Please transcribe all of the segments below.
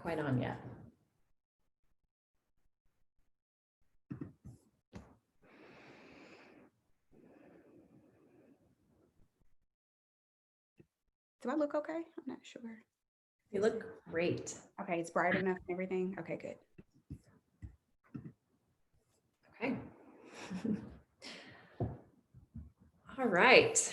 quite on yet. Do I look okay? I'm not sure. You look great. Okay, it's bright enough and everything. Okay, good. Okay. All right.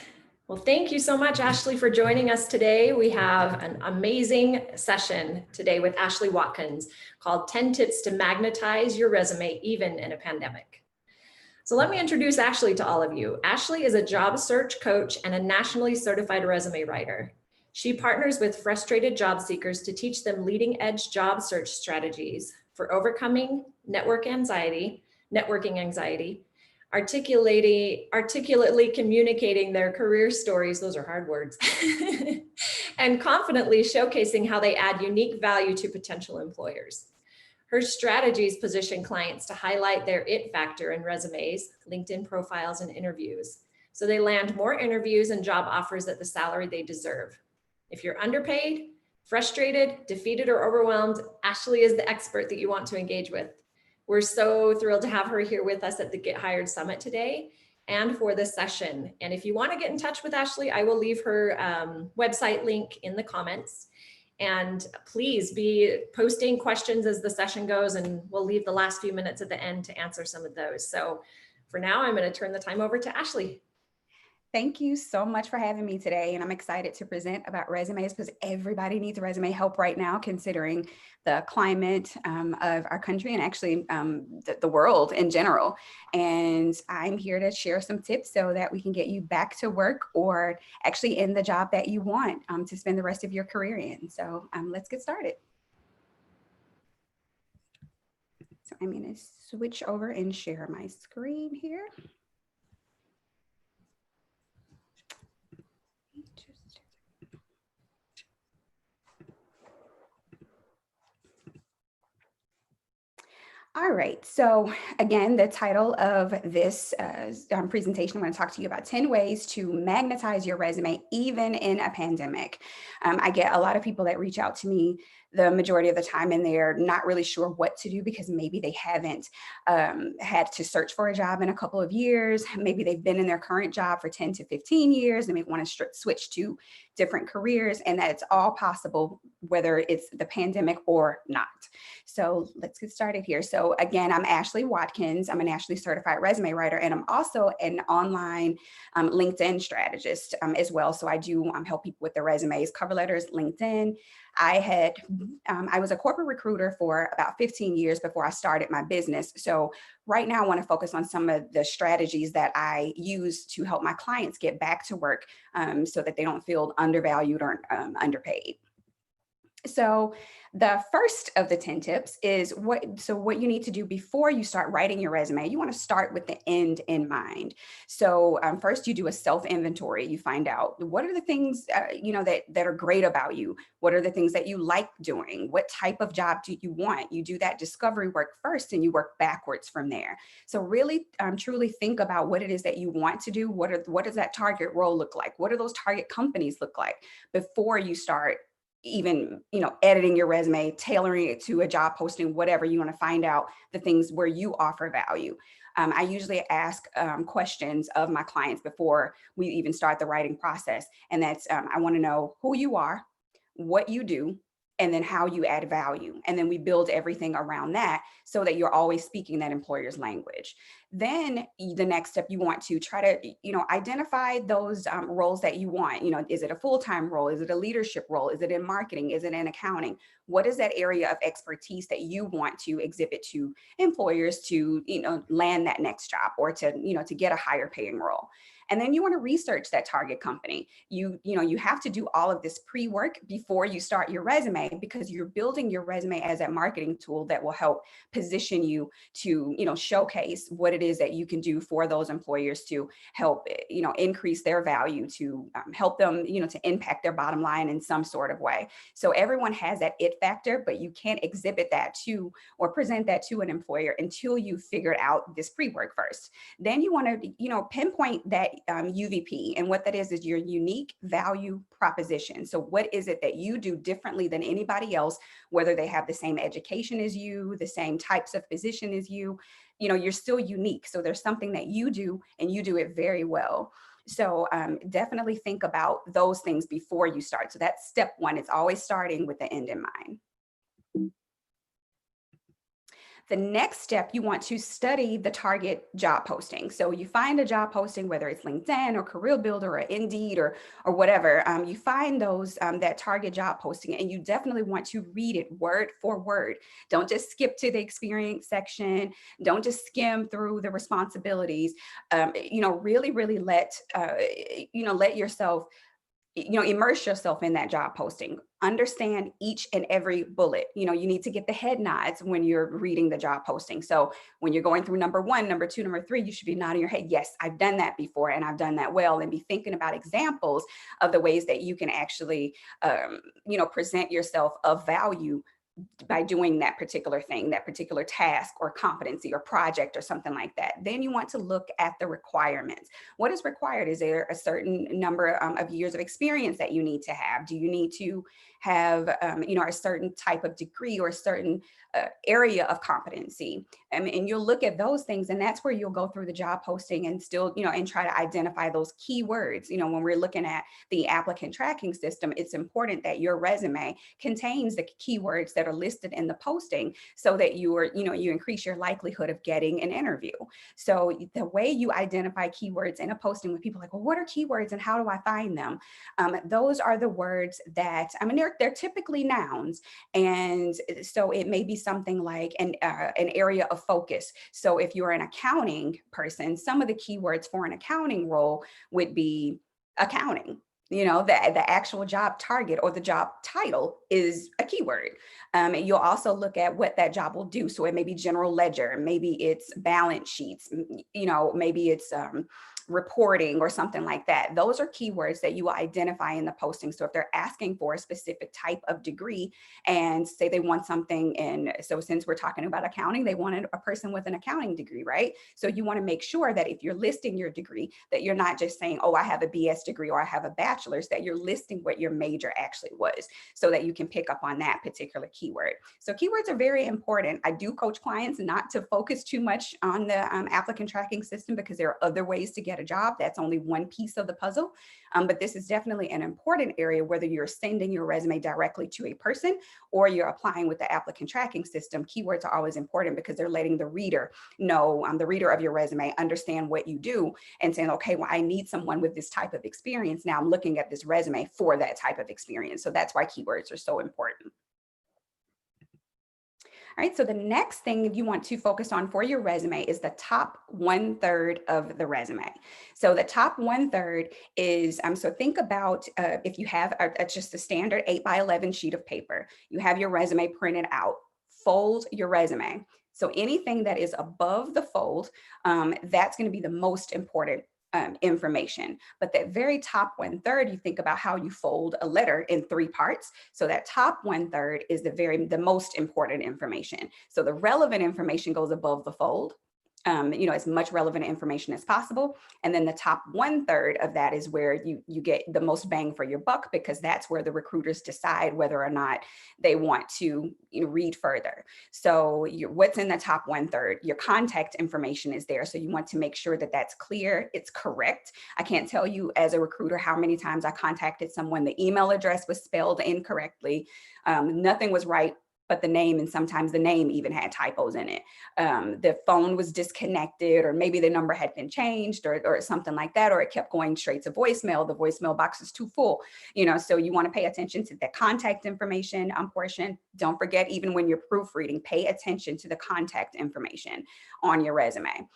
Well, thank you so much, Ashley, for joining us today. We have an amazing session today with Ashley Watkins called 10 Tips to Magnetize Your Resume, Even in a Pandemic. So let me introduce Ashley to all of you. Ashley is a job search coach and a nationally certified resume writer. She partners with frustrated job seekers to teach them leading edge job search strategies for overcoming networking anxiety, articulately communicating their career stories, those are hard words, and confidently showcasing how they add unique value to potential employers. Her strategies position clients to highlight their it factor in resumes, LinkedIn profiles, and interviews, so they land more interviews and job offers at the salary they deserve. If you're underpaid, frustrated, defeated, or overwhelmed, Ashley is the expert that you want to engage with. We're so thrilled to have her here with us at the Get Hired Summit today and for this session. And if you want to get in touch with Ashley, I will leave her website link in the comments. And please be posting questions as the session goes, and we'll leave the last few minutes at the end to answer some of those. So for now, I'm going to turn the time over to Ashley. Thank you so much for having me today. And I'm excited to present about resumes because everybody needs resume help right now, considering the climate of our country and actually the world in general. And I'm here to share some tips so that we can get you back to work or actually in the job that you want to spend the rest of your career in. So let's get started. So I'm going to switch over and share my screen here. All right, so again, the title of this presentation, I'm going to talk to you about 10 ways to magnetize your resume, even in a pandemic. I get a lot of people that reach out to me the majority of the time, and they're not really sure what to do because maybe they haven't had to search for a job in a couple of years. Maybe they've been in their current job for 10 to 15 years and they want to switch to different careers, and that it's all possible, whether it's the pandemic or not. So let's get started here. So again, I'm Ashley Watkins. I'm a nationally certified resume writer, and I'm also an online LinkedIn strategist as well. So I do help people with their resumes, cover letters, LinkedIn. I was a corporate recruiter for about 15 years before I started my business. So right now I want to focus on some of the strategies that I use to help my clients get back to work so that they don't feel undervalued or underpaid. So the first of the 10 tips is what you need to do before you start writing your resume. You want to start with the end in mind. So first you do a self-inventory. You find out what are the things that are great about you. What are the things that you like doing? What type of job do you want? You do that discovery work first and you work backwards from there. So really truly think about what it is that you want to do. What does that target role look like? What do those target companies look like before you start even, editing your resume, tailoring it to a job posting, whatever. You want to find out the things where you offer value. I usually ask questions of my clients before we even start the writing process. And that's, I want to know who you are, what you do, and then how you add value. And then we build everything around that so that you're always speaking that employer's language. Then the next step, you want to try to, identify those roles that you want. Is it a full-time role? Is it a leadership role? Is it in marketing? Is it in accounting? What is that area of expertise that you want to exhibit to employers to, land that next job or to get a higher paying role? And then you want to research that target company. You have to do all of this pre-work before you start your resume, because you're building your resume as a marketing tool that will help position you to, showcase what it it is that you can do for those employers to help, increase their value, to help them, to impact their bottom line in some sort of way. So everyone has that it factor, but you can't exhibit that to or present that to an employer until you figured out this pre-work first. Then you want to, pinpoint that UVP, and what that is your unique value proposition. So what is it that you do differently than anybody else, whether they have the same education as you, the same types of position as you, you're still unique. So there's something that you do and you do it very well. So definitely think about those things before you start. So that's step one. It's always starting with the end in mind. The next step, you want to study the target job posting. So you find a job posting, whether it's LinkedIn or Career Builder or Indeed or whatever, you find those, that target job posting, and you definitely want to read it word for word. Don't just skip to the experience section. Don't just skim through the responsibilities. Really let yourself, immerse yourself in that job posting. Understand each and every bullet. You need to get the head nods when you're reading the job posting. So when you're going through number one, number two, number three, you should be nodding your head. Yes, I've done that before and I've done that well. And be thinking about examples of the ways that you can actually, present yourself of value by doing that particular thing, that particular task or competency or project or something like that. Then you want to look at the requirements. What is required? Is there a certain number of years of experience that you need to have? Do you need to have, a certain type of degree or a certain area of competency? And you'll look at those things, and that's where you'll go through the job posting and still, and try to identify those keywords. When we're looking at the applicant tracking system, it's important that your resume contains the keywords that are listed in the posting so that you increase your likelihood of getting an interview. So the way you identify keywords in a posting, when people are like, well, what are keywords and how do I find them? Those are the words that, they're typically nouns. And so it may be something like an area of focus. So if you're an accounting person, some of the keywords for an accounting role would be accounting. The actual job target or the job title is a keyword. You'll also look at what that job will do. So it may be general ledger, maybe it's balance sheets, maybe it's reporting or something like that. Those are keywords that you will identify in the posting. So if they're asking for a specific type of degree and say they want something so since we're talking about accounting, they wanted a person with an accounting degree, right? So you want to make sure that if you're listing your degree, that you're not just saying, oh, I have a BS degree or I have a bachelor's, that you're listing what your major actually was so that you can pick up on that particular keyword. So keywords are very important. I do coach clients not to focus too much on the applicant tracking system because there are other ways to get a job. That's only one piece of the puzzle. But this is definitely an important area, whether you're sending your resume directly to a person or you're applying with the applicant tracking system. Keywords are always important because they're letting the reader know, the reader of your resume, understand what you do and saying, okay, well, I need someone with this type of experience. Now I'm looking at this resume for that type of experience. So that's why keywords are so important. All right, so the next thing you want to focus on for your resume is the top 1/3 of the resume. So the top 1/3 is, so think about if you have just a standard 8x11 sheet of paper, you have your resume printed out, fold your resume. So anything that is above the fold, that's going to be the most important information. But that very top 1/3, you think about how you fold a letter in 3 parts. So that top 1/3 is the most important information. So the relevant information goes above the fold. As much relevant information as possible. And then the top 1/3 of that is where you get the most bang for your buck, because that's where the recruiters decide whether or not they want to read further. So what's in the top 1/3? Your contact information is there. So you want to make sure that that's clear, it's correct. I can't tell you as a recruiter how many times I contacted someone, the email address was spelled incorrectly. Nothing was right but the name, and sometimes the name even had typos in it. The phone was disconnected, or maybe the number had been changed or something like that, or it kept going straight to voicemail. The voicemail box is too full, so you want to pay attention to the contact information portion. Don't forget, even when you're proofreading, pay attention to the contact information on your resume.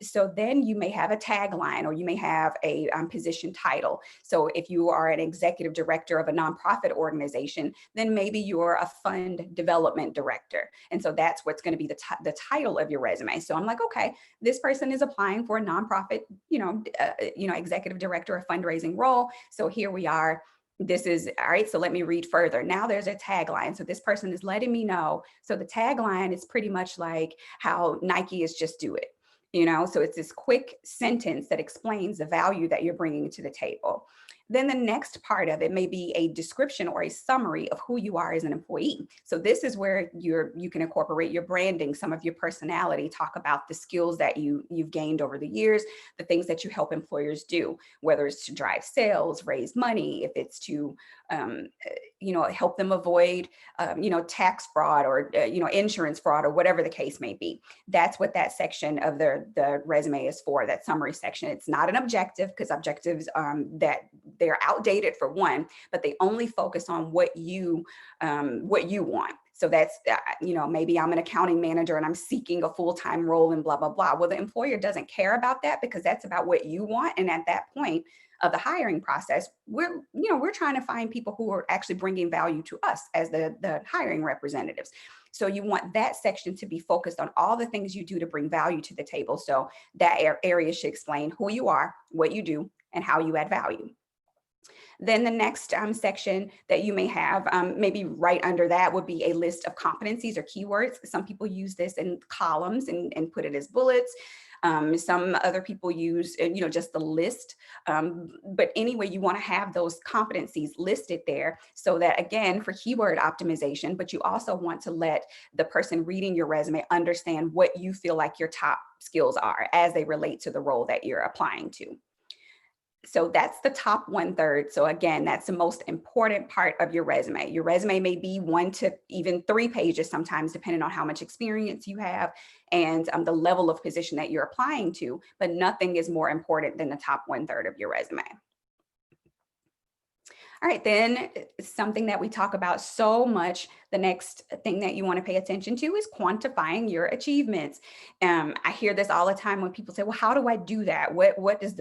So then you may have a tagline, or you may have a position title. So if you are an executive director of a nonprofit organization, then maybe you're a fund development director. And so that's what's going to be the title of your resume. So I'm like, okay, this person is applying for a nonprofit, executive director, a fundraising role. So here we are. This is all right. So let me read further. Now there's a tagline. So this person is letting me know. So the tagline is pretty much like how Nike is just do it. So it's this quick sentence that explains the value that you're bringing to the table. Then the next part of it may be a description or a summary of who you are as an employee. So this is where you can incorporate your branding, some of your personality, talk about the skills that you've gained over the years, the things that you help employers do, whether it's to drive sales, raise money, if it's to help them avoid tax fraud or insurance fraud, or whatever the case may be. That's what that section of the resume is for, that summary section. It's not an objective, because objectives that they're outdated for one, but they only focus on what you want. So that's, maybe I'm an accounting manager and I'm seeking a full-time role in blah, blah, blah. Well, the employer doesn't care about that, because that's about what you want. And at that point of the hiring process, we're trying to find people who are actually bringing value to us as the hiring representatives. So you want that section to be focused on all the things you do to bring value to the table. So that area should explain who you are, what you do, and how you add value. Then the next section that you may have, maybe right under that, would be a list of competencies or keywords. Some people use this in columns and put it as bullets. Some other people use, just the list. But anyway, you want to have those competencies listed there, so that, again, for keyword optimization, but you also want to let the person reading your resume understand what you feel like your top skills are as they relate to the role that you're applying to. So that's the top 1/3. So again, that's the most important part of your resume. Your resume may be 1 to even 3 pages sometimes, depending on how much experience you have and the level of position that you're applying to, but nothing is more important than the top 1/3 of your resume. All right, then something that we talk about so much, the next thing that you want to pay attention to is quantifying your achievements. I hear this all the time when people say, well, how do I do that? What does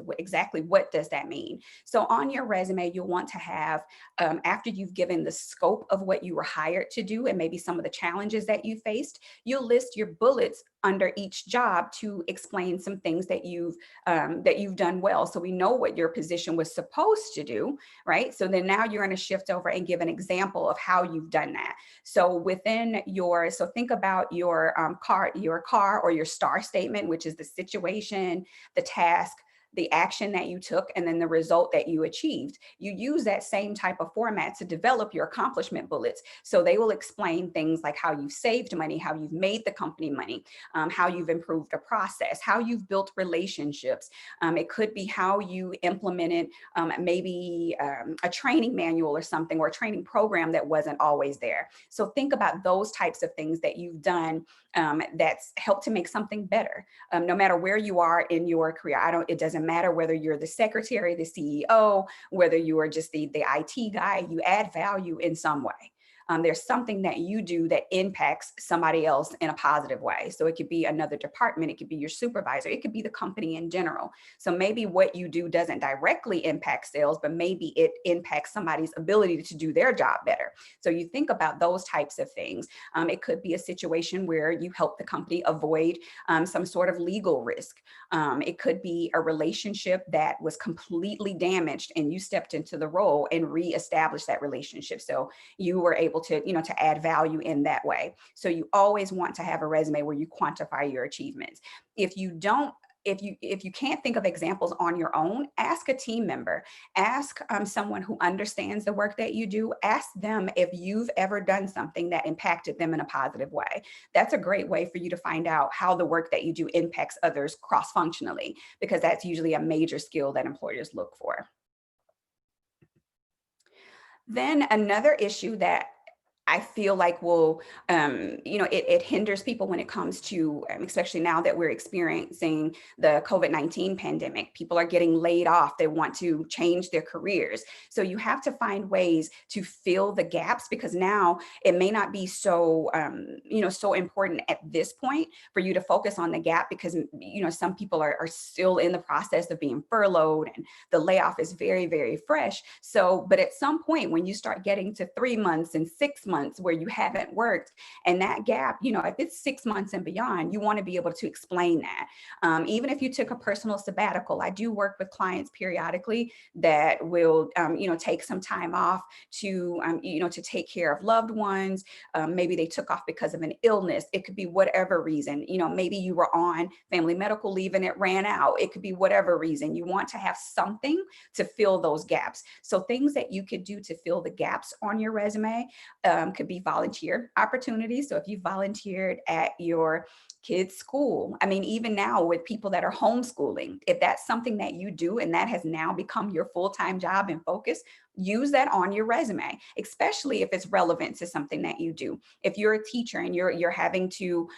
that mean? So on your resume, you'll want to have, after you've given the scope of what you were hired to do and maybe some of the challenges that you faced, you'll list your bullets under each job to explain some things that you've done well. So we know what your position was supposed to do, right? So then now you're going to shift over and give an example of how you've done that. So think about your car or your STAR statement, which is the situation, the task, the action that you took, and then the result that you achieved. You use that same type of format to develop your accomplishment bullets. So they will explain things like how you've saved money, how you've made the company money, how you've improved a process, how you've built relationships. It could be how you implemented maybe a training manual or something, or a training program that wasn't always there. So think about those types of things that you've done that's helped to make something better. No matter where you are in your career, it doesn't matter whether you're the secretary, the CEO, whether you are just the IT guy, you add value in some way. There's something that you do that impacts somebody else in a positive way. So it could be another department, it could be your supervisor, it could be the company in general. So maybe what you do doesn't directly impact sales, but maybe it impacts somebody's ability to do their job better. So you think about those types of things. It could be a situation where you help the company avoid some sort of legal risk. It could be a relationship that was completely damaged and you stepped into the role and reestablished that relationship. So you were able to add value in that way. So you always want to have a resume where you quantify your achievements. If you can't think of examples on your own, ask a team member, ask someone who understands the work that you do, ask them if you've ever done something that impacted them in a positive way. That's a great way for you to find out how the work that you do impacts others cross-functionally, because that's usually a major skill that employers look for. Then another issue that I feel like will, it hinders people when it comes to, especially now that we're experiencing the COVID-19 pandemic. People are getting laid off. They want to change their careers. So you have to find ways to fill the gaps, because now it may not be so, so important at this point for you to focus on the gap, because, some people are still in the process of being furloughed and the layoff is very, very fresh. So, but at some point when you start getting to 3 months and 6 months, where you haven't worked, and that gap, if it's 6 months and beyond, you want to be able to explain that. Even if you took a personal sabbatical, I do work with clients periodically that will, take some time off to, to take care of loved ones. Maybe they took off because of an illness. It could be whatever reason. Maybe you were on family medical leave and it ran out. It could be whatever reason. You want to have something to fill those gaps. So things that you could do to fill the gaps on your resume, could be volunteer opportunities. So if you volunteered at your kids' school, I mean, even now with people that are homeschooling, if that's something that you do and that has now become your full-time job and focus, use that on your resume, especially if it's relevant to something that you do. If you're a teacher and you're having to,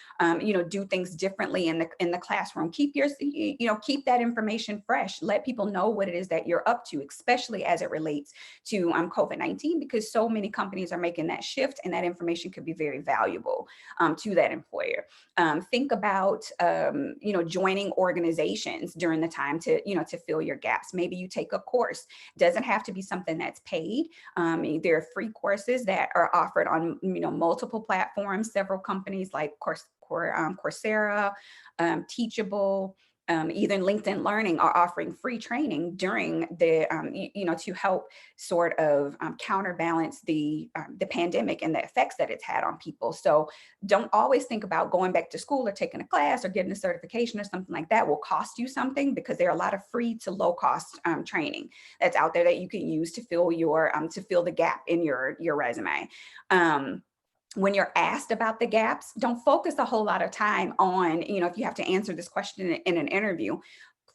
do things differently in the classroom, keep keep that information fresh. Let people know what it is that you're up to, especially as it relates to COVID-19, because so many companies are making that shift, and that information could be very valuable to that employer. Think about, joining organizations during the time to fill your gaps. Maybe you take a course. Doesn't have to be something that's paid. There are free courses that are offered on, multiple platforms. Several companies like Coursera, Teachable, even LinkedIn Learning are offering free training during the, to help sort of counterbalance the pandemic and the effects that it's had on people. So don't always think about going back to school or taking a class or getting a certification or something like that will cost you something, because there are a lot of free to low cost training that's out there that you can use to fill the gap in your resume. When you're asked about the gaps, don't focus a whole lot of time on, if you have to answer this question in an interview,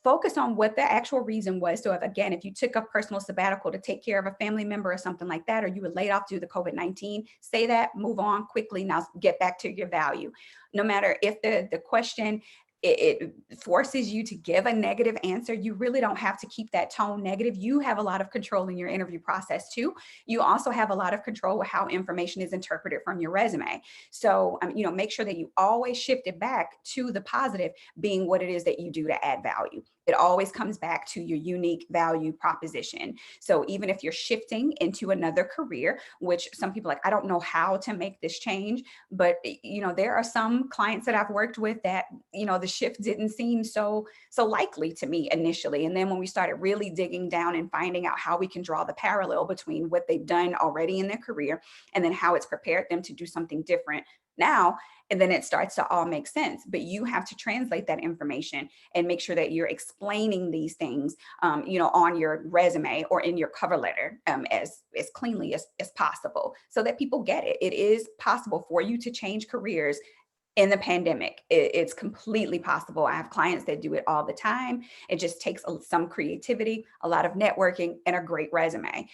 focus on what the actual reason was. So if you took a personal sabbatical to take care of a family member or something like that, or you were laid off due to COVID-19, say that, move on quickly. Now get back to your value. No matter if the question, it forces you to give a negative answer, you really don't have to keep that tone negative. You have a lot of control in your interview process too. You also have a lot of control with how information is interpreted from your resume. So, make sure that you always shift it back to the positive, being what it is that you do to add value. It always comes back to your unique value proposition. So even if you're shifting into another career, which some people are like, I don't know how to make this change, but there are some clients that I've worked with that, the shift didn't seem so likely to me initially. And then when we started really digging down and finding out how we can draw the parallel between what they've done already in their career and then how it's prepared them to do something different now, and then it starts to all make sense. But you have to translate that information and make sure that you're explaining these things, on your resume or in your cover letter as cleanly as possible, so that people get it. It is possible for you to change careers in the pandemic. It's completely possible. I have clients that do it all the time. It just takes some creativity, a lot of networking, and a great resume.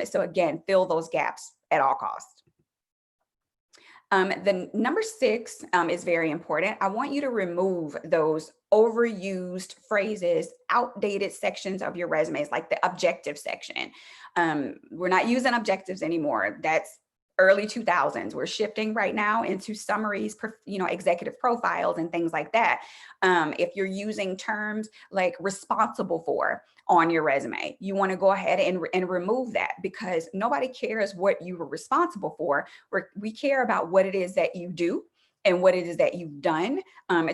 So again, fill those gaps at all costs. The number 6 is very important. I want you to remove those overused phrases, outdated sections of your resumes, like the objective section. We're not using objectives anymore. That's early 2000s. We're shifting right now into summaries, executive profiles and things like that. If you're using terms like responsible for on your resume, you want to go ahead and remove that, because nobody cares what you were responsible for. We care about what it is that you do and what it is that you've done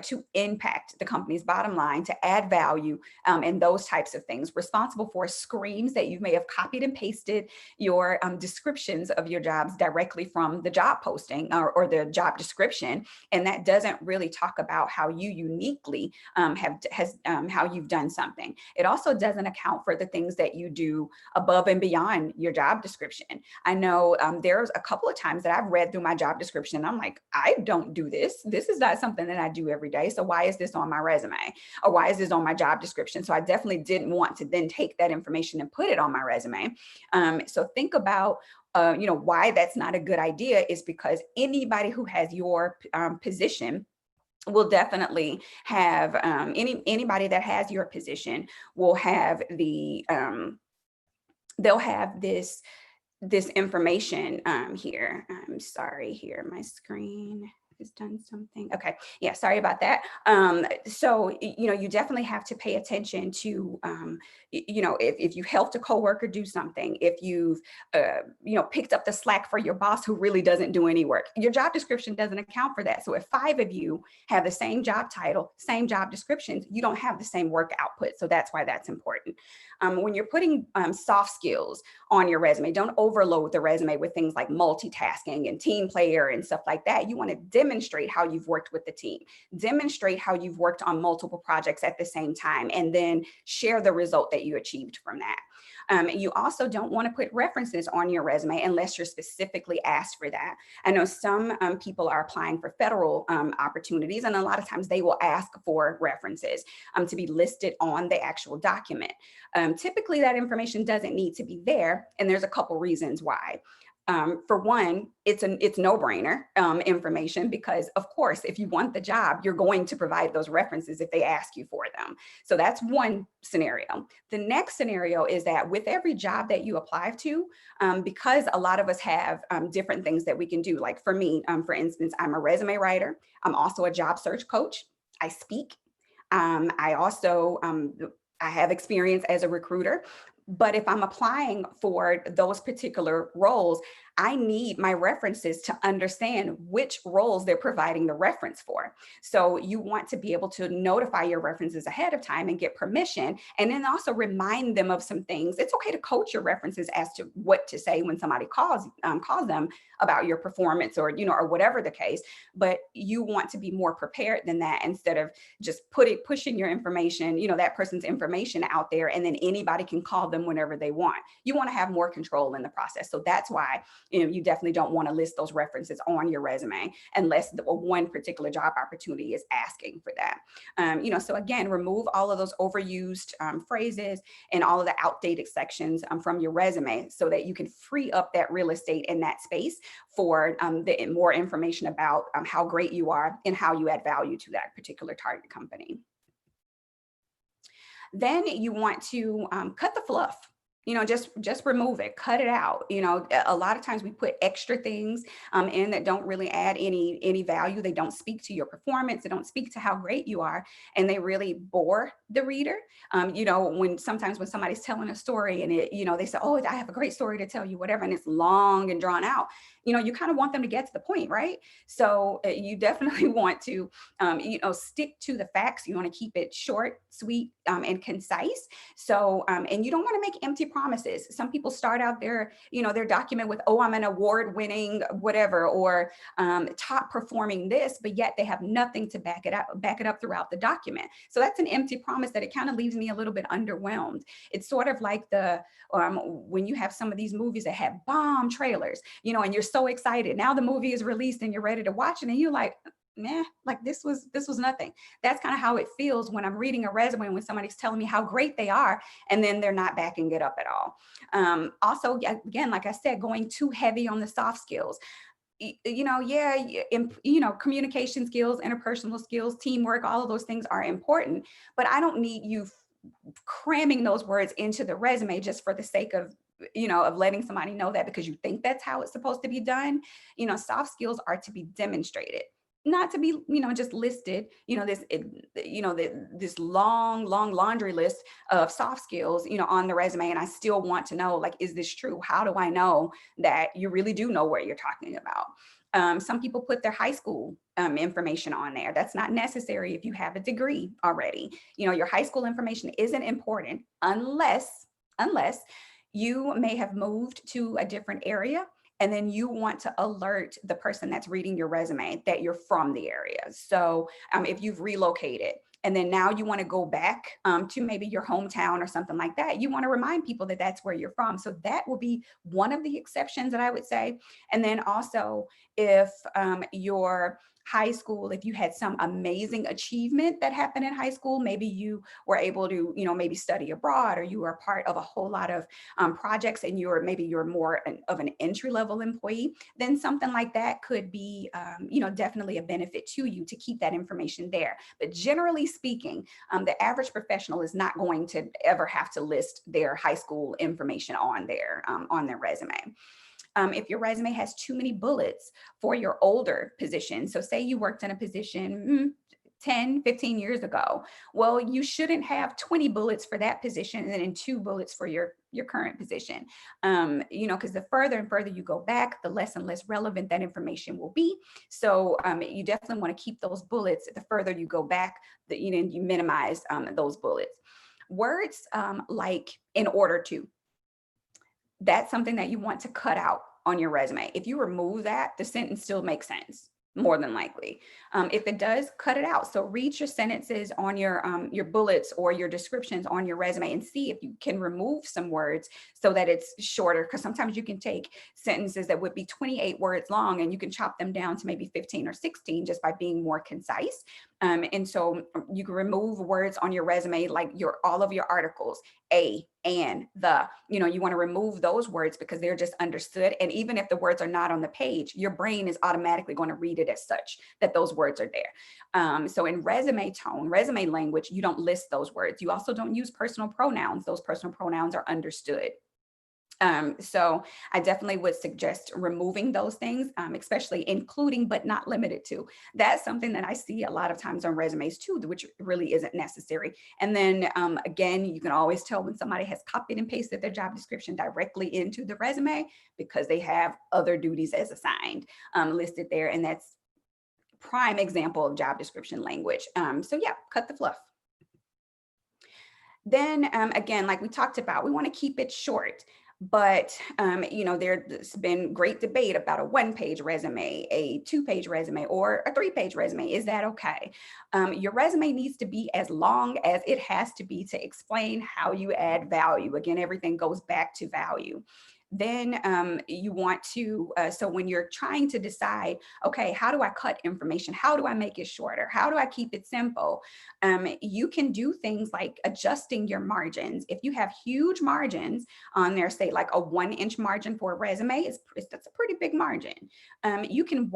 to impact the company's bottom line, to add value, and those types of things. Responsible for screams that you may have copied and pasted your descriptions of your jobs directly from the job posting or the job description, and that doesn't really talk about how you uniquely how you've done something. It also doesn't account for the things that you do above and beyond your job description. I know there's a couple of times that I've read through my job description and I'm like, I don't do do this. This is not something that I do every day. So why is this on my resume? Or why is this on my job description? So I definitely didn't want to then take that information and put it on my resume. So think about why that's not a good idea is because anybody who has your position will definitely have anybody that has your position will have they'll have this information here. I'm sorry, here, my screen has done something. Okay, yeah, sorry about that. So, you definitely have to pay attention to, if you helped a coworker do something, if you've, picked up the slack for your boss who really doesn't do any work, your job description doesn't account for that. So if 5 of you have the same job title, same job descriptions, you don't have the same work output. So that's why that's important. When you're putting soft skills on your resume, don't overload the resume with things like multitasking and team player and stuff like that. You want to demonstrate how you've worked with the team, demonstrate how you've worked on multiple projects at the same time, and then share the result that you achieved from that. You also don't want to put references on your resume unless you're specifically asked for that. I know some people are applying for federal opportunities, and a lot of times they will ask for references to be listed on the actual document. Typically, that information doesn't need to be there, and there's a couple reasons why. For one, it's no-brainer information because, of course, if you want the job, you're going to provide those references if they ask you for them. So that's one scenario. The next scenario is that with every job that you apply to, because a lot of us have different things that we can do. Like for me, for instance, I'm a resume writer. I'm also a job search coach. I speak. I also I have experience as a recruiter. But if I'm applying for those particular roles, I need my references to understand which roles they're providing the reference for. So you want to be able to notify your references ahead of time and get permission, and then also remind them of some things. It's okay to coach your references as to what to say when somebody calls them about your performance or whatever the case. But you want to be more prepared than that instead of just pushing your information, that person's information out there, and then anybody can call them whenever they want. You want to have more control in the process. So that's why you definitely don't want to list those references on your resume unless one particular job opportunity is asking for that. So again, remove all of those overused phrases and all of the outdated sections from your resume so that you can free up that real estate in that space for the more information about how great you are and how you add value to that particular target company. Then you want to cut the fluff. Just remove it, cut it out. A lot of times we put extra things in that don't really add any value. They don't speak to your performance. They don't speak to how great you are, and they really bore the reader. When somebody's telling a story and they say, "Oh, I have a great story to tell you," whatever, and it's long and drawn out. You kind of want them to get to the point, right? So you definitely want to, stick to the facts. You want to keep it short, sweet, and concise. So, and you don't want to make empty promises. Some people start out their document with, "Oh, I'm an award-winning whatever," or top performing this, but yet they have nothing to back it up throughout the document. So that's an empty promise that it kind of leaves me a little bit underwhelmed. It's sort of like when you have some of these movies that have bomb trailers, and you're so excited. Now the movie is released and you're ready to watch it, and you're like, nah, like this was nothing. That's kind of how it feels when I'm reading a resume when somebody's telling me how great they are, and then they're not backing it up at all. Also, again, like I said, going too heavy on the soft skills. Communication skills, interpersonal skills, teamwork, all of those things are important, but I don't need you cramming those words into the resume just for the sake of letting somebody know that because you think that's how it's supposed to be done. Soft skills are to be demonstrated, not to be, just listed, this long laundry list of soft skills, on the resume. And I still want to know, like, is this true? How do I know that you really do know what you're talking about? Some people put their high school information on there. That's not necessary if you have a degree already. Your high school information isn't important unless you may have moved to a different area, and then you want to alert the person that's reading your resume that you're from the area. So if you've relocated and then now you want to go back to maybe your hometown or something like that, you want to remind people that that's where you're from. So that will be one of the exceptions that I would say. And then also if your high school, if you had some amazing achievement that happened in high school, maybe you were able to, maybe study abroad, or you were a part of a whole lot of projects, and you're more of an entry level employee, then something like that could be, definitely a benefit to you to keep that information there. But generally speaking, the average professional is not going to ever have to list their high school information on their resume. If your resume has too many bullets for your older position, so say you worked in a position 10, 15 years ago, well, you shouldn't have 20 bullets for that position and then 2 bullets for your current position. Because the further and further you go back, the less and less relevant that information will be. So you definitely want to keep those bullets. The further you go back, you minimize those bullets. Words like "in order to," that's something that you want to cut out on your resume. If you remove that, the sentence still makes sense, more than likely. If it does, cut it out. So read your sentences on your bullets or your descriptions on your resume and see if you can remove some words so that it's shorter. Because sometimes you can take sentences that would be 28 words long and you can chop them down to maybe 15 or 16 just by being more concise. And so you can remove words on your resume, like all of your articles, a, and, the, you want to remove those words because they're just understood. And even if the words are not on the page, your brain is automatically going to read it as such, that those words are there. So in resume tone, resume language, you don't list those words. You also don't use personal pronouns. Those personal pronouns are understood. So I definitely would suggest removing those things, especially including but not limited to. That's something that I see a lot of times on resumes too, which really isn't necessary. And then again, you can always tell when somebody has copied and pasted their job description directly into the resume because they have other duties as assigned listed there. And that's prime example of job description language. So yeah, cut the fluff. Then again, like we talked about, we want to keep it short. But, there's been great debate about a 1-page resume, a 2-page resume, or a 3-page resume. Is that okay? Your resume needs to be as long as it has to be to explain how you add value. Again, everything goes back to value. Then you want to, so when you're trying to decide, okay, how do I cut information? How do I make it shorter? How do I keep it simple? You can do things like adjusting your margins. If you have huge margins on there, say like a 1-inch margin for a resume, that's a pretty big margin. You can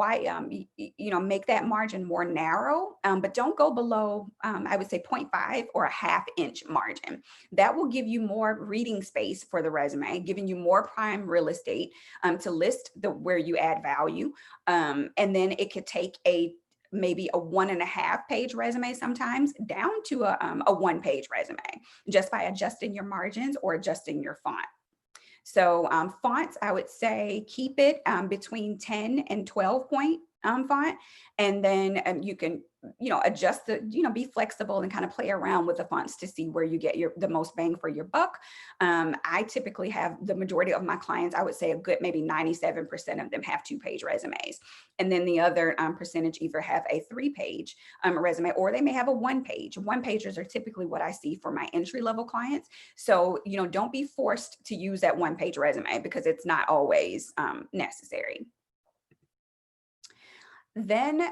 make that margin more narrow, but don't go below, I would say 0.5 or a 1/2-inch margin. That will give you more reading space for the resume, giving you more prime real estate to list where you add value. And then it could take maybe a 1.5-page resume sometimes down to a 1-page resume just by adjusting your margins or adjusting your font. So fonts, I would say keep it between 10 and 12 point font. And then you can, adjust be flexible and kind of play around with the fonts to see where you get the most bang for your buck. I typically have the majority of my clients, I would say a good maybe 97% of them have 2-page resumes. And then the other percentage either have a 3-page resume or they may have a 1-page. 1-pagers are typically what I see for my entry level clients. So, don't be forced to use that 1-page resume because it's not always necessary. Then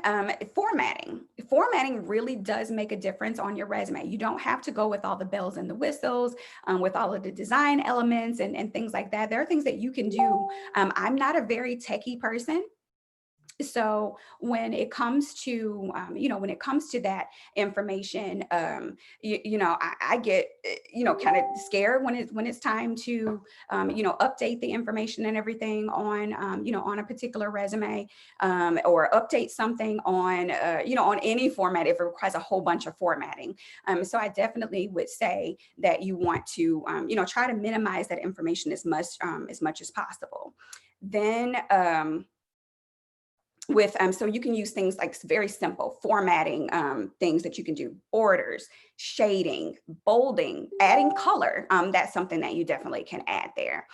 formatting. Formatting really does make a difference on your resume. You don't have to go with all the bells and the whistles, with all of the design elements and things like that. There are things that you can do. I'm not a very techie person. So when it comes to, that information, I get, kind of scared when it's time to, update the information and everything on, on a particular resume, or update something on, on any format if it requires a whole bunch of formatting. So I definitely would say that you want to, try to minimize that information as much as possible. Then, so you can use things like very simple formatting things that you can do: borders, shading, bolding, adding color. That's something that you definitely can add there.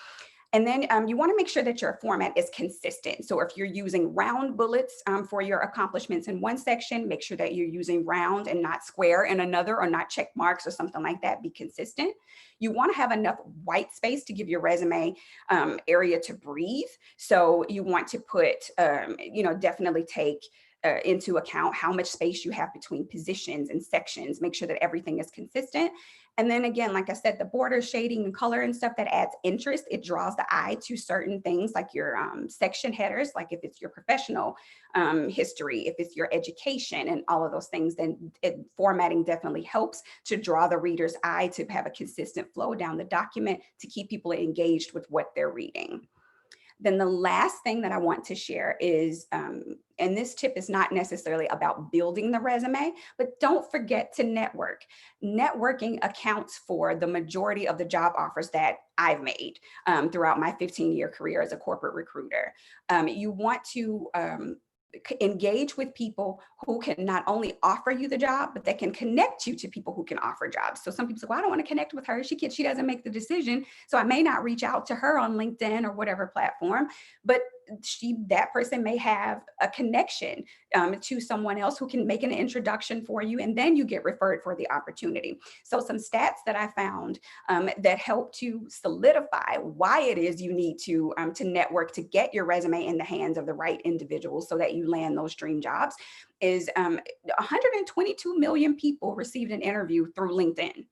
And then you want to make sure that your format is consistent. So if you're using round bullets for your accomplishments in one section, make sure that you're using round and not square in another, or not check marks or something like that. Be consistent. You want to have enough white space to give your resume area to breathe. So you want to put, definitely take into account how much space you have between positions and sections. Make sure that everything is consistent. And then again, like I said, the border shading and color and stuff that adds interest, it draws the eye to certain things like your section headers, like if it's your professional history, if it's your education and all of those things, then formatting definitely helps to draw the reader's eye, to have a consistent flow down the document, to keep people engaged with what they're reading. Then the last thing that I want to share is, and this tip is not necessarily about building the resume, but don't forget to network. Networking accounts for the majority of the job offers that I've made throughout my 15-year career as a corporate recruiter. You want to engage with people who can not only offer you the job, but that can connect you to people who can offer jobs. So some people say, well, I don't want to connect with her. She doesn't make the decision. So I may not reach out to her on LinkedIn or whatever platform, but that person may have a connection to someone else who can make an introduction for you, and then you get referred for the opportunity. So some stats that I found that help to solidify why it is you need to network to get your resume in the hands of the right individuals so that you land those dream jobs is 122 million people received an interview through LinkedIn.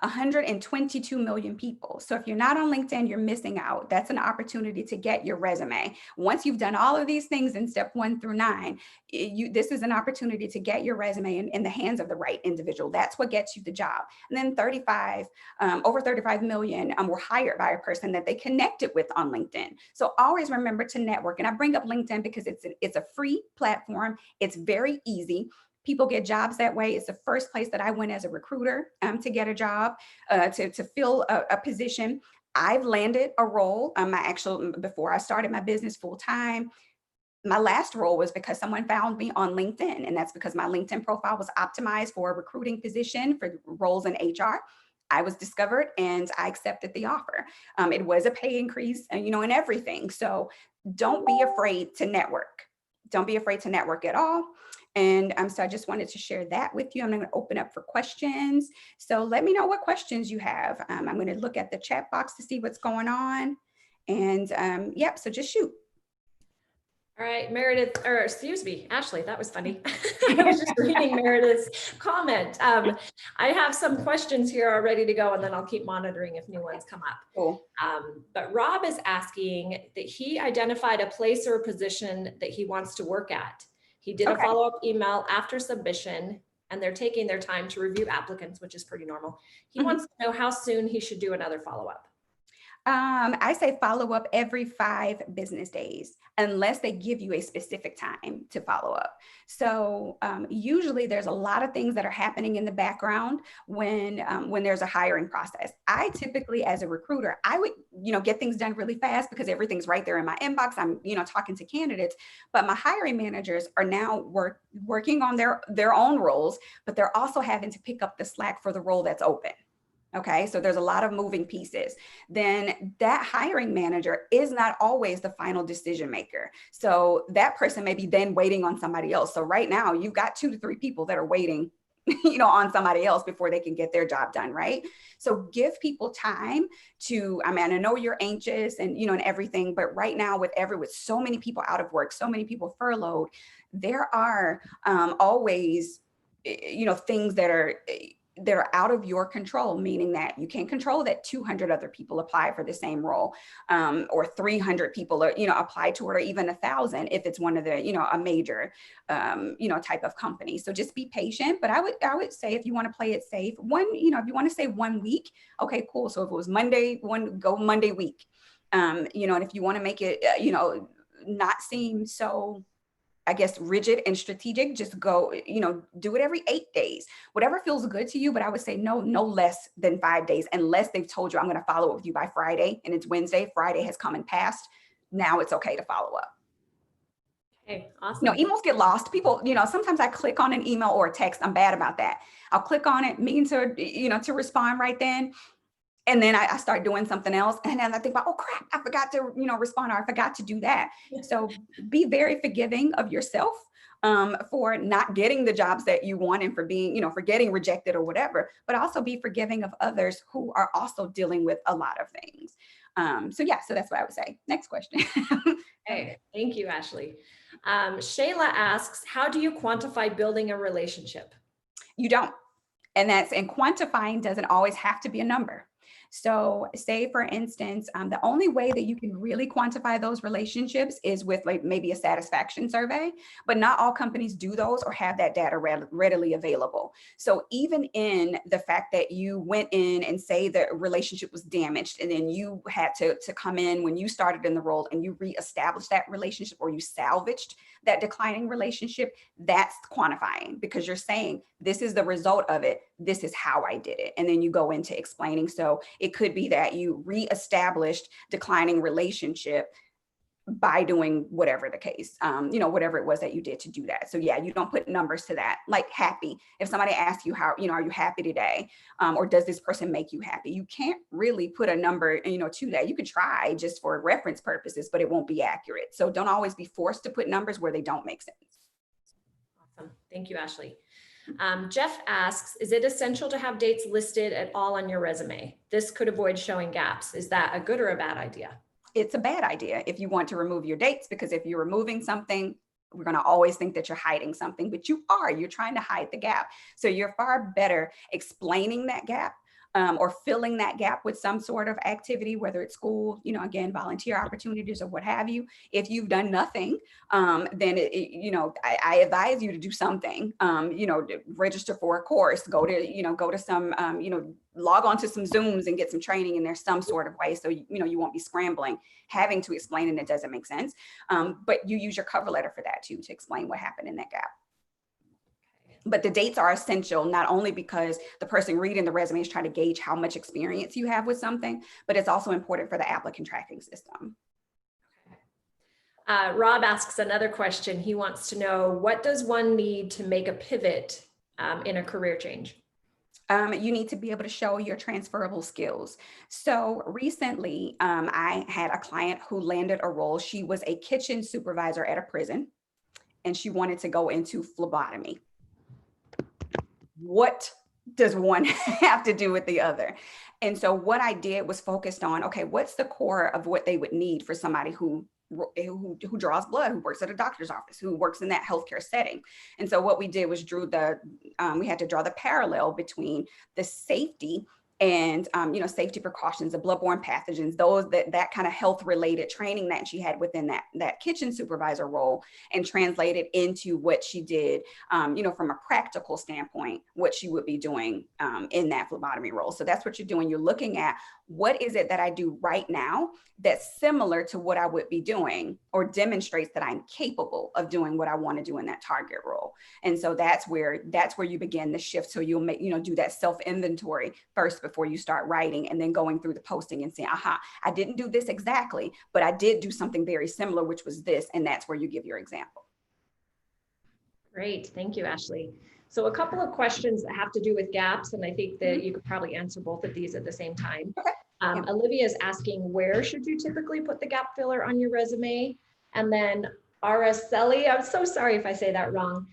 122 million people. So if you're not on LinkedIn, you're missing out. That's an opportunity to get your resume. Once you've done all of these things in step 1 through 9, this is an opportunity to get your resume in the hands of the right individual. That's what gets you the job. And then over 35 million were hired by a person that they connected with on LinkedIn. So always remember to network. And I bring up LinkedIn because it's a free platform. It's very easy. People get jobs that way. It's the first place that I went as a recruiter to get a job, to fill a position. I've landed a role. Before I started my business full time, my last role was because someone found me on LinkedIn, and that's because my LinkedIn profile was optimized for a recruiting position for roles in HR. I was discovered and I accepted the offer. It was a pay increase, and everything. So don't be afraid to network. Don't be afraid to network at all. And so I just wanted to share that with you. I'm going to open up for questions. So let me know what questions you have. I'm going to look at the chat box to see what's going on. And yep, so just shoot. All right, Meredith, or excuse me, Ashley, that was funny. I was just reading Meredith's comment. I have some questions here all ready to go, and then I'll keep monitoring if new ones come up. Cool. But Rob is asking that he identified a place or a position that he wants to work at. He did a follow-up email after submission, and they're taking their time to review applicants, which is pretty normal. He wants to know how soon he should do another follow-up. I say follow up every 5 business days, unless they give you a specific time to follow up. So usually there's a lot of things that are happening in the background when there's a hiring process. I typically, as a recruiter, I would, get things done really fast because everything's right there in my inbox. I'm, talking to candidates, but my hiring managers are now working on their own roles, but they're also having to pick up the slack for the role that's open. Okay, so there's a lot of moving pieces. Then that hiring manager is not always the final decision maker. So that person may be then waiting on somebody else. So right now you've got 2 to 3 people that are waiting, on somebody else before they can get their job done, right? So give people time to, I know you're anxious and, and everything, but right now with so many people out of work, so many people furloughed, there are always, things that are out of your control, meaning that you can't control that 200 other people apply for the same role, or 300 people are, apply to it, or even 1,000 if it's one of the, a major, type of company. So just be patient. But I would say if you want to play it safe, if you want to say 1 week, okay, cool. So if it was Monday, go Monday week, and if you want to make it, not seem so, I guess, rigid and strategic, just go, do it every 8 days, whatever feels good to you. But I would say no less than 5 days, unless they've told you I'm going to follow up with you by Friday and it's Wednesday. Friday has come and passed. Now it's okay to follow up. Okay, awesome. Emails get lost. People, sometimes I click on an email or a text. I'm bad about that. I'll click on it, mean to, to respond right then. And then I start doing something else. And then I think about, oh crap, I forgot to, respond, or I forgot to do that. So be very forgiving of yourself for not getting the jobs that you want and for being, for getting rejected or whatever, but also be forgiving of others who are also dealing with a lot of things. So yeah, so that's what I would say. Next question. Okay, thank you, Ashley. Shayla asks, how do you quantify building a relationship? You don't. And quantifying doesn't always have to be a number. So say for instance, the only way that you can really quantify those relationships is with like maybe a satisfaction survey, but not all companies do those or have that data readily available. So even in the fact that you went in and say the relationship was damaged, and then you had to come in when you started in the role and you reestablished that relationship, or you salvaged that declining relationship, that's quantifying, because you're saying this is the result of it, this is how I did it, and then you go into explaining. So it could be that you reestablished declining relationship by doing whatever the case, whatever it was that you did to do that. So yeah, you don't put numbers to that. Like happy, if somebody asks you how, are you happy today? Or does this person make you happy? You can't really put a number, to that. You could try just for reference purposes, but it won't be accurate. So don't always be forced to put numbers where they don't make sense. Awesome. Thank you, Ashley. Jeff asks, is it essential to have dates listed at all on your resume? This could avoid showing gaps. Is that a good or a bad idea? It's a bad idea if you want to remove your dates, because if you're removing something, we're going to always think that you're hiding something, but you're trying to hide the gap. So you're far better explaining that gap, or filling that gap with some sort of activity, whether it's school, again, volunteer opportunities or what have you. If you've done nothing, then I advise you to do something. To register for a course, go to some, log on to some Zooms and get some training in there some sort of way. So, you won't be scrambling, having to explain, and it doesn't make sense. But you use your cover letter for that too, to explain what happened in that gap. But the dates are essential, not only because the person reading the resume is trying to gauge how much experience you have with something, but it's also important for the applicant tracking system. Rob asks another question. He wants to know, what does one need to make a pivot in a career change? You need to be able to show your transferable skills. So recently, I had a client who landed a role. She was a kitchen supervisor at a prison, and she wanted to go into phlebotomy. What does one have to do with the other? And so what I did was focused on, okay, what's the core of what they would need for somebody who draws blood, who works at a doctor's office, who works in that healthcare setting. And so what we did was we had to draw the parallel between the safety and, safety precautions, the bloodborne pathogens, that kind of health related training that she had within that kitchen supervisor role, and translate it into what she did, from a practical standpoint, what she would be doing in that phlebotomy role. So that's what you're doing. You're looking at, what is it that I do right now that's similar to what I would be doing, or demonstrates that I'm capable of doing what I want to do in that target role. And so that's where you begin the shift. So you'll do that self-inventory first before you start writing, and then going through the posting and saying, I didn't do this exactly, but I did do something very similar, which was this. And that's where you give your example. Great. Thank you, Ashley. So a couple of questions that have to do with gaps, and I think that you could probably answer both of these at the same time. Okay. Olivia is asking, where should you typically put the gap filler on your resume? And then Araceli, I'm so sorry if I say that wrong.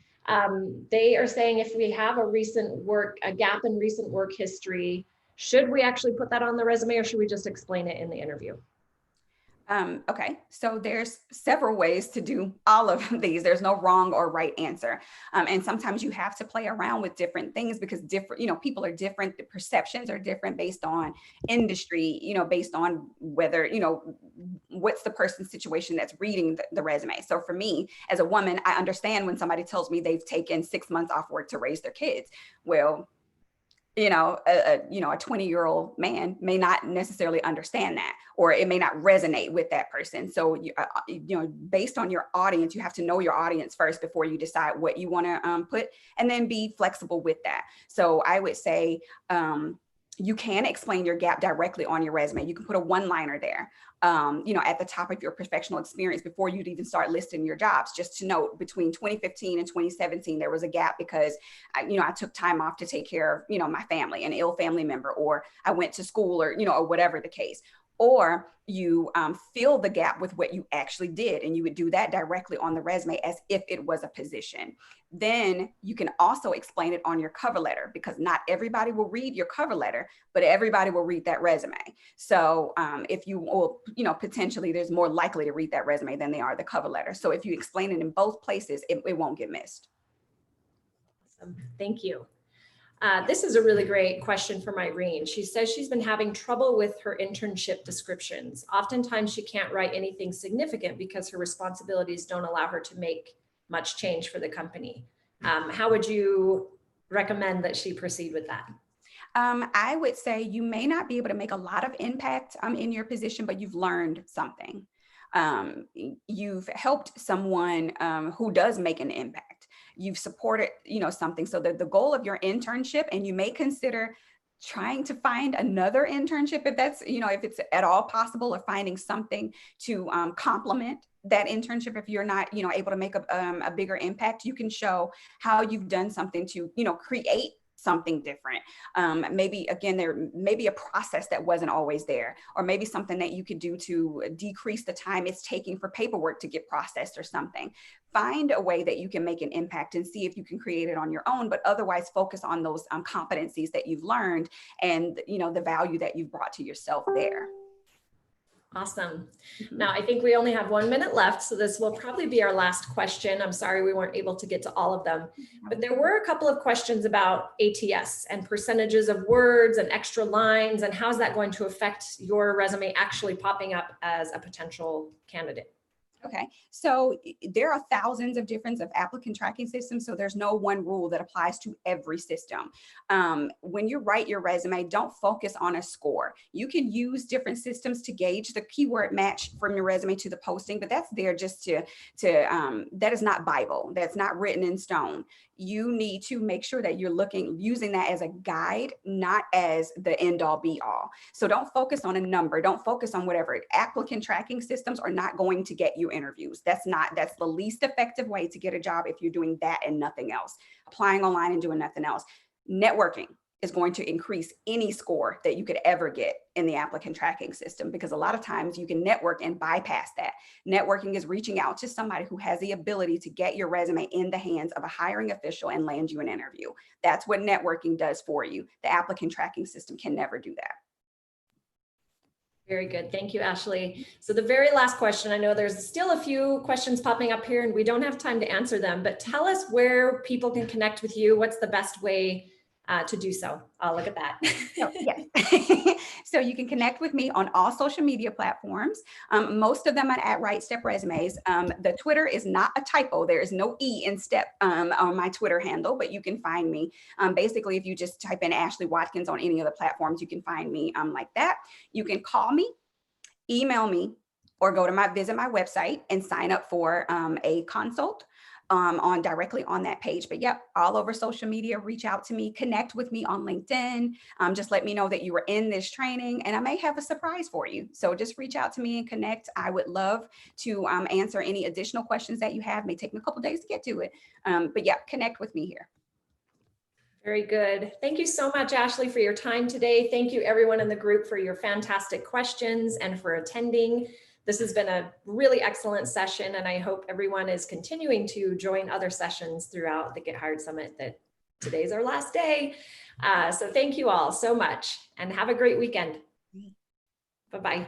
They are saying, if we have a gap in recent work history, should we actually put that on the resume, or should we just explain it in the interview? Okay, so there's several ways to do all of these. There's no wrong or right answer. And sometimes you have to play around with different things, because people are different. The perceptions are different based on industry, based on whether, what's the person's situation that's reading the resume. So for me, as a woman, I understand when somebody tells me they've taken 6 months off work to raise their kids. Well, a 20-year-old man may not necessarily understand that, or it may not resonate with that person. So, based on your audience, you have to know your audience first before you decide what you want to put, and then be flexible with that. So I would say, you can explain your gap directly on your resume. You can put a one-liner there, at the top of your professional experience before you'd even start listing your jobs. Just to note, between 2015 and 2017, there was a gap because I took time off to take care of, my family, an ill family member, or I went to school, or, or whatever the case. or you fill the gap with what you actually did, and you would do that directly on the resume as if it was a position. Then you can also explain it on your cover letter, because not everybody will read your cover letter, but everybody will read that resume. So if you will, potentially there's more likely to read that resume than they are the cover letter. So if you explain it in both places, it won't get missed. Awesome. Thank you. This is a really great question from Irene. She says she's been having trouble with her internship descriptions. Oftentimes she can't write anything significant because her responsibilities don't allow her to make much change for the company. How would you recommend that she proceed with that? I would say you may not be able to make a lot of impact in your position, but you've learned something. You've helped someone who does make an impact. You've supported, something. So that the goal of your internship, and you may consider trying to find another internship if that's, if it's at all possible, or finding something to complement that internship. If you're not, able to make a bigger impact, you can show how you've done something to, create something different. Maybe again, there may be a process that wasn't always there, or maybe something that you could do to decrease the time it's taking for paperwork to get processed or something. Find a way that you can make an impact and see if you can create it on your own, but otherwise focus on those competencies that you've learned, and the value that you've brought to yourself there. Awesome. Now, I think we only have 1 minute left, so this will probably be our last question. I'm sorry we weren't able to get to all of them, but there were a couple of questions about ATS and percentages of words and extra lines, and how's that going to affect your resume actually popping up as a potential candidate? Okay, so there are thousands of different applicant tracking systems, so there's no one rule that applies to every system. When you write your resume, don't focus on a score. You can use different systems to gauge the keyword match from your resume to the posting, but that's there just to that is not Bible. That's not written in stone. You need to make sure that you're using that as a guide, not as the end all be all. So don't focus on a number. Don't focus on whatever. Applicant tracking systems are not going to get you interviews. That's the least effective way to get a job if you're doing that and nothing else. Applying online and doing nothing else. Networking is going to increase any score that you could ever get in the applicant tracking system, because a lot of times you can network and bypass that. Networking is reaching out to somebody who has the ability to get your resume in the hands of a hiring official and land you an interview. That's what networking does for you. The applicant tracking system can never do that. Very good. Thank you, Ashley. So the very last question, I know there's still a few questions popping up here and we don't have time to answer them, but tell us where people can connect with you. What's the best way to do so? I'll look at that. Yes. So you can connect with me on all social media platforms. Most of them are at Right Step Resumes. The Twitter is not a typo. There is no E in step on my Twitter handle, but you can find me. Basically, if you just type in Ashley Watkins on any of the platforms, you can find me like that. You can call me, email me, or visit my website and sign up for a consult directly on that page. But yep, all over social media, reach out to me, connect with me on LinkedIn. Just let me know that you were in this training, and I may have a surprise for you. So just reach out to me and connect. I would love to answer any additional questions that you have. It may take me a couple days to get to it. But yeah, connect with me here. Very good. Thank you so much, Ashley, for your time today. Thank you everyone in the group for your fantastic questions and for attending. This has been a really excellent session, and I hope everyone is continuing to join other sessions throughout the Get Hired Summit. That today's our last day. So thank you all so much and have a great weekend. Bye-bye.